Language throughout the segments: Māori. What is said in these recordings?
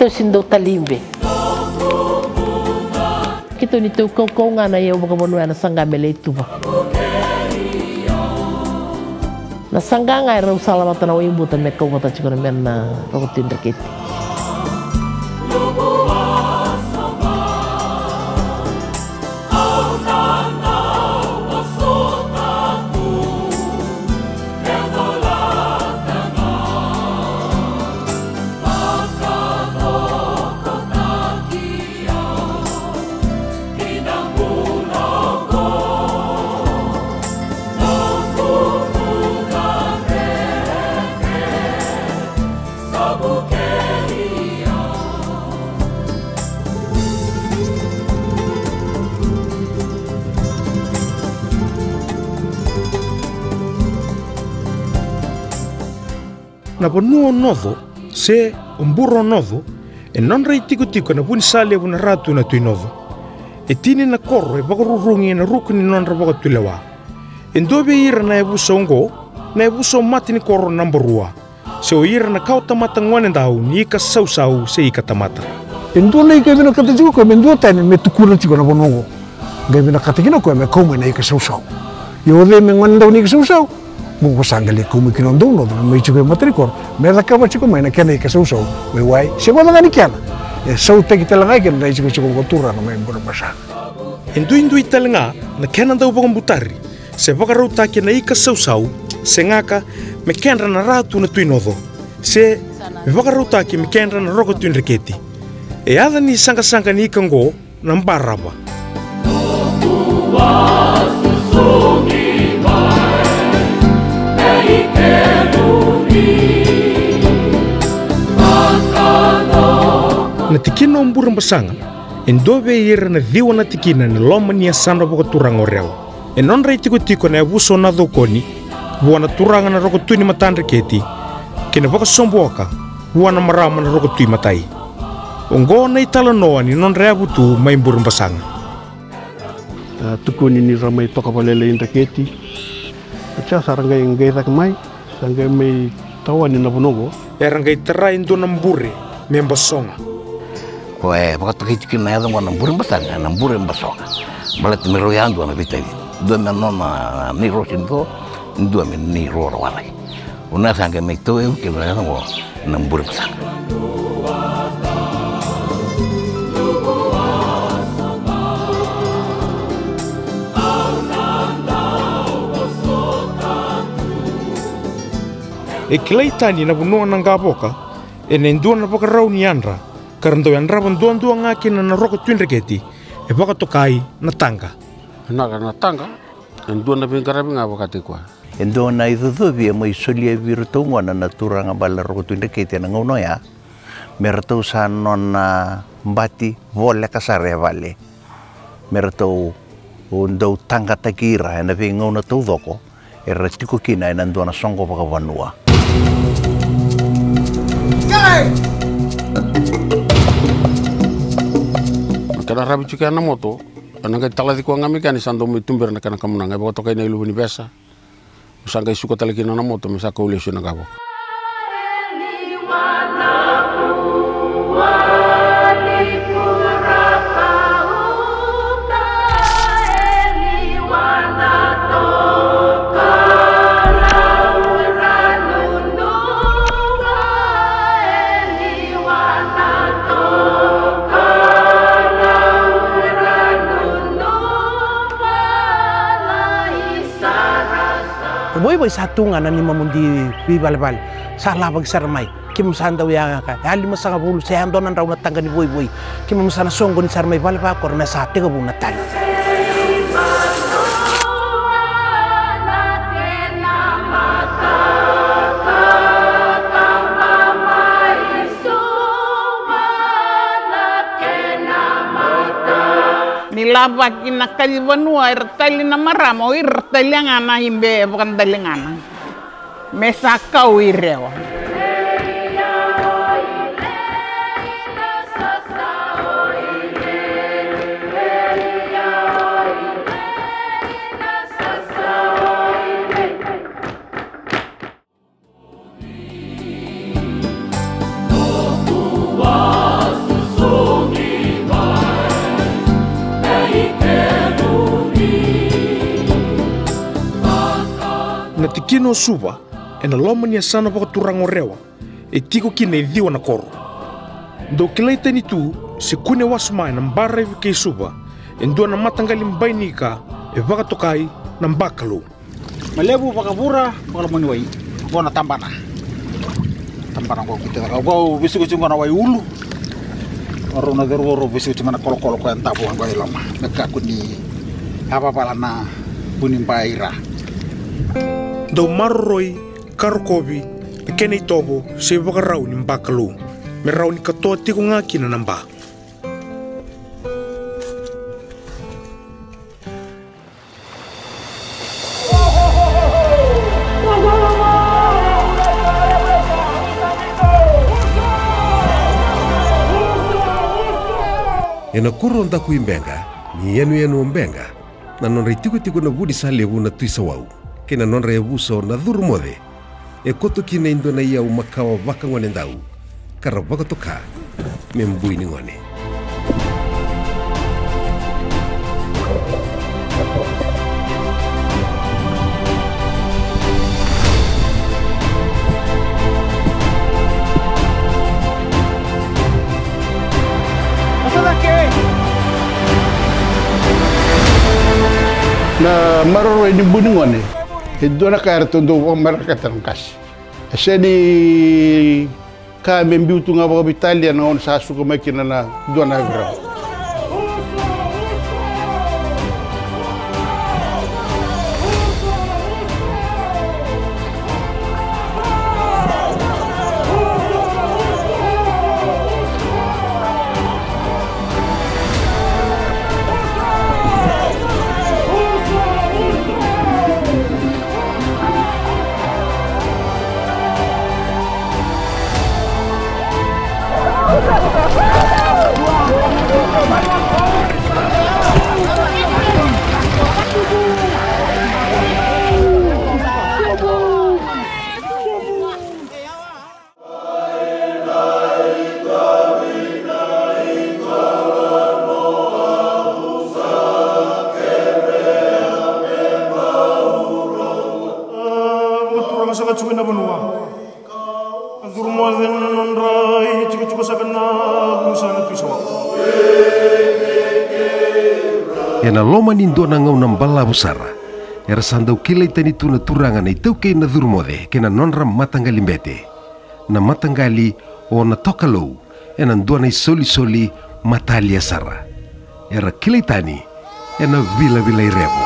Kito sindo talimbe. Kito ni tu kau ngana ya ubaga monu na sangga mele tuba. Na sangga ngai rau salamata na imbu tan mekau bata chikona menna rokotin raketi. Na ponua nodo se burro nodo e non rei tico na puni sale una ratu na tui nodo e tini na korro e bagarurungi na rukuni non ra baga tulewa e ndobe ira na ebusa ongo na ebusa mati ni korro namborua se o ira na kauta mata ngwane ndau ni ika sau se ika tamata e ndo na ika vina kata jiko ko me ndo tani me tukura tiko na bonongo ga vina kata kino ko me kome na ika sau yo re me ngwane ndau ni ika sau Buku sangali kumi kino ndono no me chuke matrikor me da kaba chiko me na kene ka so me wai se wala ngani kana e so te kita langa ke na chiko ko turra no me mbura basa indu italenga na kena ndau bogom butari se bagarau ta ke na ika so se ngaka me kenra na ratu na tuinodo se me bagarau ta ke me kenra na roko tuinreketi e ada ni sanga ni kango na mbaraba na tikina o mbura mbasanga e ndobe ira na viwa na tikina ni loma ni asana boka turanga o reo e non rei tiko na abuso na dhokoni buana turanga na roko tui ni matandre keti kina boka somboaka buana marama na roko tui matai o ngo na itala noa ni non rea butu mai mbura mbasanga tukuni ni ramai toka palele inda keti acha sarangai ngai rak mai sangai mai tawani na bonogo e rangai tera indo na mbure me mbasonga Koe pakataki na yadong na mbure mbasanga na mbure mbasonga balat mero yandu na bitai do me nona ni rosin do ndo me ni roro walai una sanga me to e ke na yadong na mbure mbasanga e kilaitani na bunua na ngaboka e na indua na baka rau ni andra karando yan raban duan ngaki na roko tuinreketi e baka tokai na tanga na tanga indua na bingarabi ngaboka tikwa indua na idudhubi e mai solia virtu ngwana na turanga bala roko tuinreketi na ngono ya merto sa non mbati vole kasare vale merto undau tanga takira na ngona tu doko e ratiko kina na ndua na songo baka vanua Kada rabi chuka na moto ananga tala di ko ngami kan sando mi tumber na kana kamuna ngai boto kai na ilu ni besa usanga isuko tala kina na moto misa ko lesio na gabo Boy satu ngana ni mamundi bi balbal salah bag sarmai kim sanda wianga ka ali masanga bulu se andonan raw na tangani boy kim masana songo ni sarmai balba kor na sa tega bu natal Nilaba kinakali vanua irtali na maramo irtali ngana himbe bukan tali ngana mesa kau irewa Wow. na tikino suba ena loma ni sana vakaturanga rewa e tiko kina e dhiwa na koro. Ndo kilaita ni tu se kune wasmai na mbara evi kei suba e ndua na matangali mbai nika e vakatokai na mbakalu. Malebu vakavura vakalamani wai vona tambana kwa kita kau bisu kucing kana wai ulu orona derworo bisu cuma kolo-kolo ko entapo ko lama meka kuni apa palana kuni baira do marroi karkobi kene tobo se vakarau ni mbakalu me rau ni katoa tiko ngaki na namba. Ena kuro ndaku imbenga, ni yenu mbenga, na nonre tiku na budi sa levu na tuisa wau, kena nonre ebuso na dhuru mode, e koto kina indo na ia umakawa waka ngone ndau, kara waka toka, membui ni ngone. Na maroro ini buningone hidona kair tondo maraka tangkas aseni ka membiu tunga ba Italia na on sa suko makina na dona gra Ena loma nindo na ngau nambala busara. Era sandau kila itani tuna turanga na itau kei na dhurmode kena nonra matangalimbete. Na matangali o na tokalou ena ndua na isoli matalia sara. Era kila itani ena vila irebo.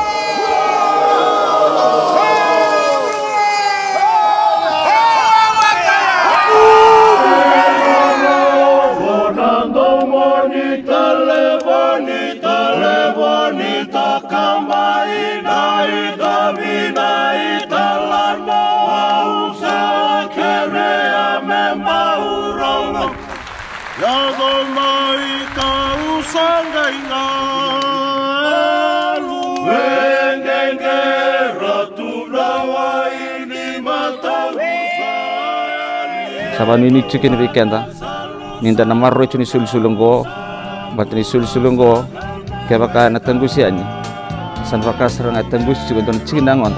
Sabanu ini cikin weekenda, ninda namarro itu ni sulsulunggo, bat ni sulsulunggo, kebaka na tembusiani, sanwaka serang tembus juga don cikin nangon,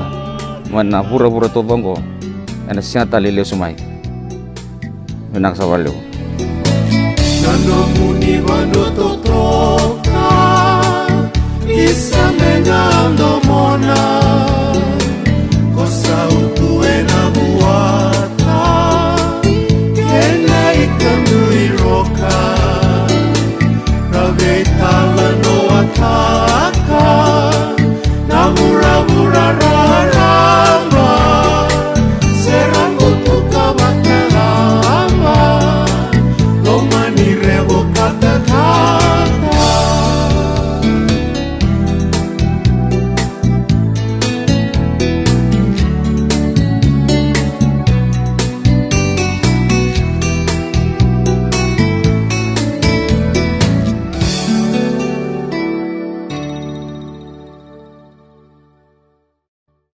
mana pura to bongo, ena siapa lele sumai, menak sawalu. Nanomuni banototoka, isa menando mona.